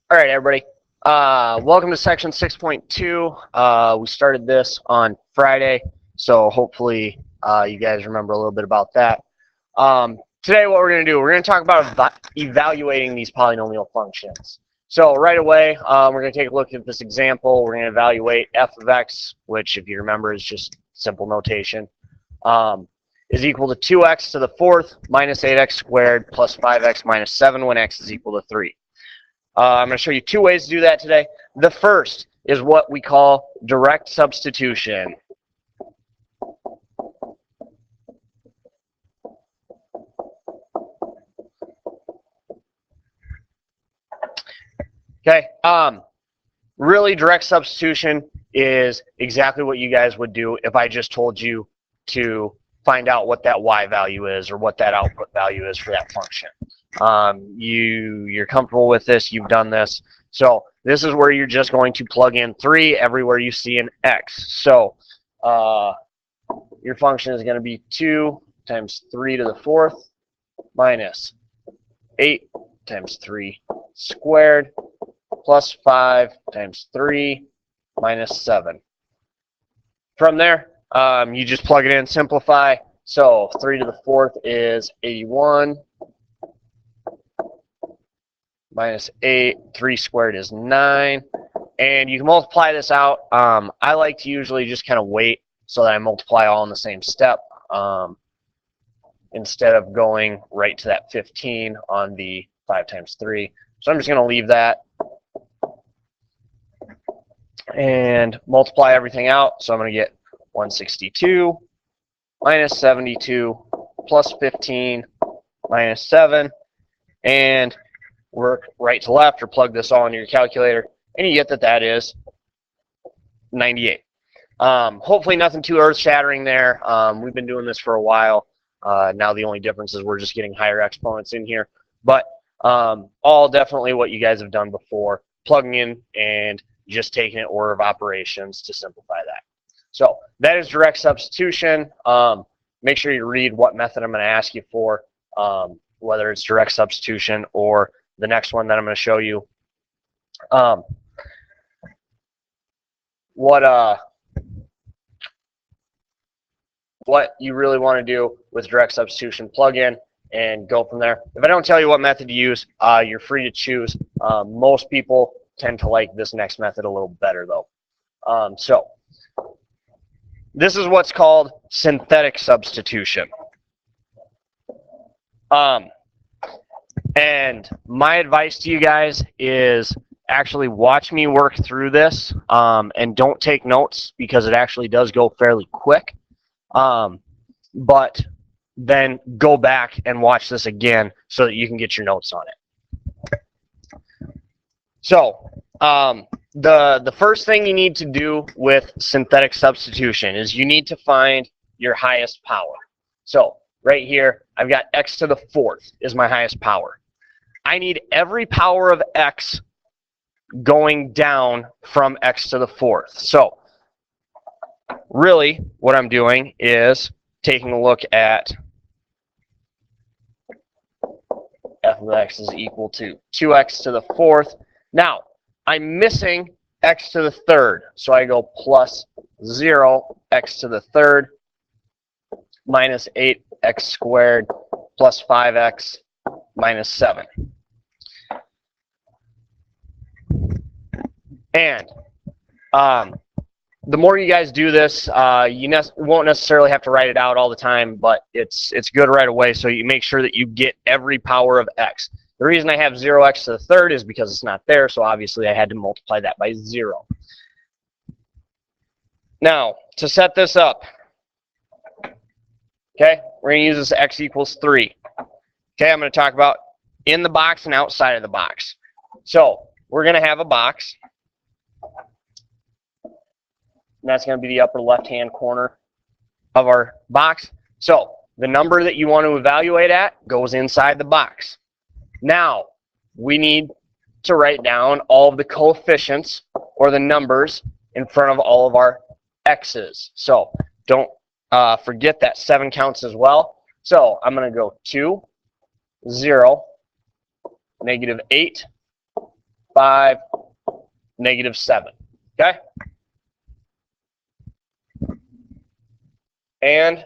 All right, everybody. Welcome to section 6.2. We started this on Friday, so hopefully you guys remember a little bit about that. Today what we're going to do, we're going to talk about evaluating these polynomial functions. So right away, we're going to take a look at this example. We're going to evaluate f of x, which if you remember is just simple notation, is equal to 2x to the fourth minus 8x squared plus 5x minus 7 when x is equal to 3. I'm going to show you two ways to do that today. The first is what we call direct substitution. Okay, really direct substitution is exactly what you guys would do if I just told you to find out what that y value is or what that output value is for that function. You're comfortable with this, you've done this. So this is where you're just going to plug in 3 everywhere you see an x. So your function is going to be 2 times 3 to the fourth minus 8 times 3 squared plus 5 times 3 minus 7. From there, you just plug it in, simplify. So 3 to the fourth is 81. Minus 8, 3 squared is 9. And you can multiply this out. I like to usually just kind of wait so that I multiply all in the same step instead of going right to that 15 on the 5 times 3. So I'm just going to leave that and multiply everything out. So I'm going to get 162 minus 72 plus 15 minus 7. And work right to left or plug this all into your calculator, and you get that that is 98. Hopefully nothing too earth-shattering there. We've been doing this for a while. Now the only difference is we're just getting higher exponents in here. But all definitely what you guys have done before, plugging in and just taking it order of operations to simplify that. So that is direct substitution. Make sure you read what method I'm going to ask you for, whether it's direct substitution or the next one that I'm going to show you. What you really want to do with direct substitution, plug in and go from there. If I don't tell you what method to use, you're free to choose. Most people tend to like this next method a little better though. So this is what's called synthetic substitution. And my advice to you guys is actually watch me work through this and don't take notes because it actually does go fairly quick. But then go back and watch this again so that you can get your notes on it. So the first thing you need to do with synthetic substitution is you need to find your highest power. So right here, I've got x to the fourth is my highest power. I need every power of x going down from x to the fourth. So really what I'm doing is taking a look at f of x is equal to 2x to the fourth. Now, I'm missing x to the third. So I go plus 0, x to the third, minus 8x squared, plus 5x, minus 7. And the more you guys do this, you won't necessarily have to write it out all the time, but it's good right away so you make sure that you get every power of x. The reason I have 0x to the third is because it's not there, so obviously I had to multiply that by 0. Now, to set this up, okay, we're going to use this x equals 3. Okay, I'm going to talk about in the box and outside of the box. So we're going to have a box. And that's going to be the upper left-hand corner of our box. So the number that you want to evaluate at goes inside the box. Now, we need to write down all of the coefficients or the numbers in front of all of our x's. So don't forget that 7 counts as well. So I'm going to go 2, 0, -8, 5, negative 7. Okay? And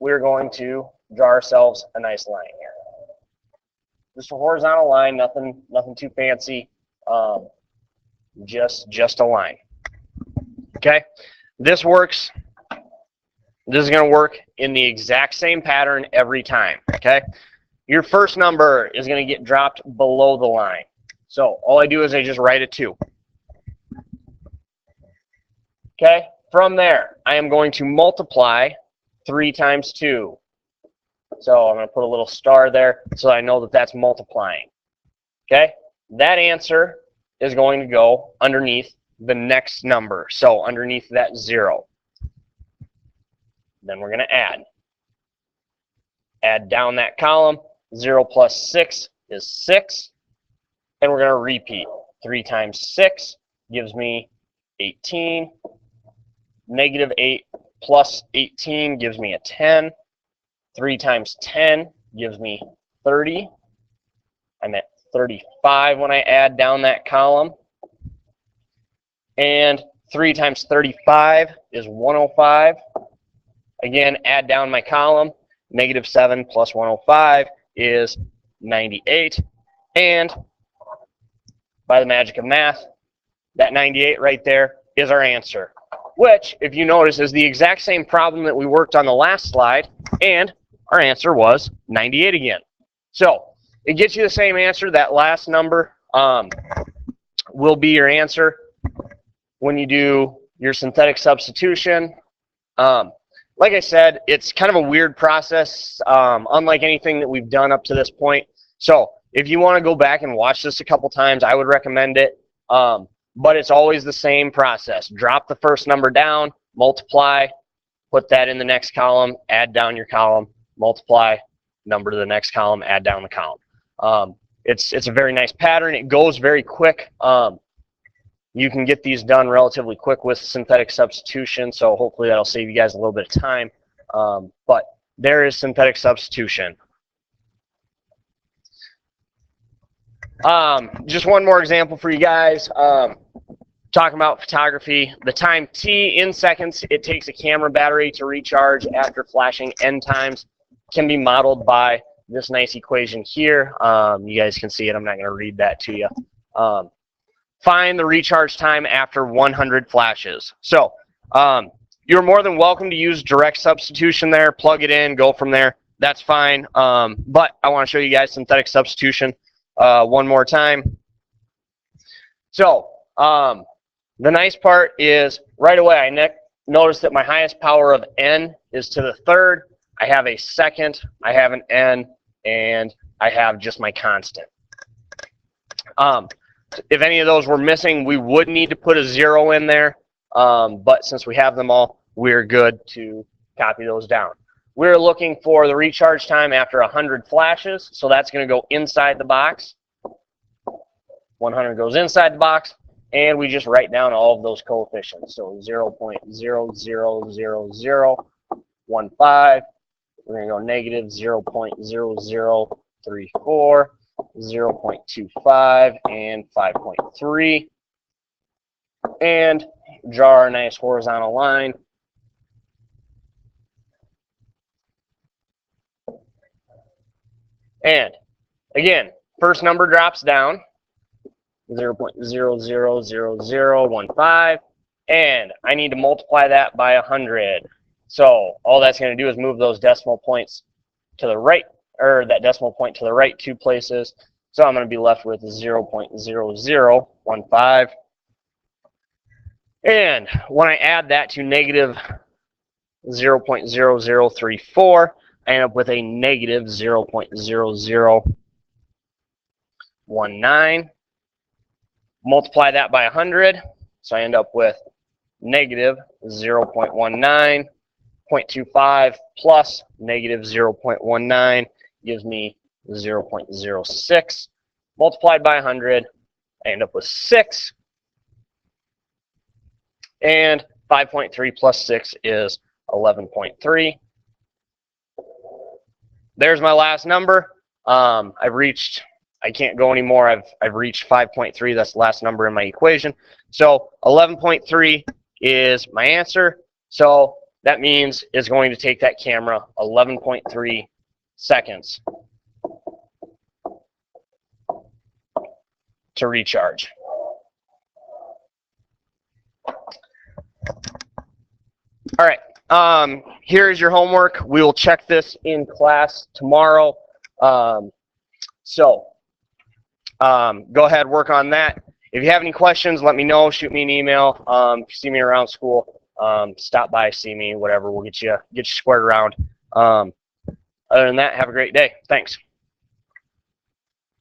we're going to draw ourselves a nice line here. Just a horizontal line, nothing too fancy. Just a line. Okay? This works. This is going to work in the exact same pattern every time. Okay? Your first number is going to get dropped below the line. So all I do is I just write a 2. Okay? From there, I am going to multiply 3 times 2. So I'm going to put a little star there so I know that that's multiplying. Okay? That answer is going to go underneath the next number. So underneath that 0. Then we're going to add. Add down that column. 0 plus 6 is 6. And we're going to repeat. 3 times 6 gives me 18. Negative 8 plus 18 gives me a 10. 3 times 10 gives me 30. I'm at 35 when I add down that column. And 3 times 35 is 105. Again, add down my column. Negative 7 plus 105 is 98. And by the magic of math, that 98 right there is our answer. Which, if you notice, is the exact same problem that we worked on the last slide. And our answer was 98 again. So it gets you the same answer. That last number will be your answer when you do your synthetic substitution. Like I said, it's kind of a weird process, unlike anything that we've done up to this point. So if you want to go back and watch this a couple times, I would recommend it. But it's always the same process. Drop the first number down, multiply, put that in the next column, add down your column, multiply, number to the next column, add down the column. It's a very nice pattern. It goes very quick. You can get these done relatively quick with synthetic substitution, so hopefully that'll save you guys a little bit of time. But there is synthetic substitution. Just one more example for you guys. Talking about photography, the time t in seconds it takes a camera battery to recharge after flashing n times can be modeled by this nice equation here. You guys can see it. I'm not going to read that to you. Find the recharge time after 100 flashes. So you're more than welcome to use direct substitution there. Plug it in, go from there. That's fine. But I want to show you guys synthetic substitution one more time. So the nice part is right away I notice that my highest power of n is to the third. I have a second, I have an n, and I have just my constant. If any of those were missing, we would need to put a 0 in there. But since we have them all, we're good to copy those down. We're looking for the recharge time after 100 flashes, so that's going to go inside the box. 100 goes inside the box, and we just write down all of those coefficients. So 0.000015. We're going to go negative 0.0034, 0.25, and 5.3. And draw our nice horizontal line. And again, first number drops down, 0.000015, and I need to multiply that by 100. So all that's going to do is move those decimal points to the right, or that decimal point to the right 2 places. So I'm going to be left with 0.0015. And when I add that to negative 0.0034, I end up with a negative 0.0019. Multiply that by 100, so I end up with negative 0.19. 0.25 plus negative 0.19 gives me 0.06. Multiplied by 100, I end up with 6. And 5.3 plus 6 is 11.3. There's my last number. I've reached I can't go anymore. I've reached 5.3. That's the last number in my equation. So 11.3 is my answer. So that means it's going to take that camera 11.3 seconds to recharge. All right. Here's your homework. We will check this in class tomorrow. Go ahead, work on that. If you have any questions, let me know. Shoot me an email. If you see me around school, stop by, see me, whatever. We'll get you squared around. Other than that, have a great day. Thanks.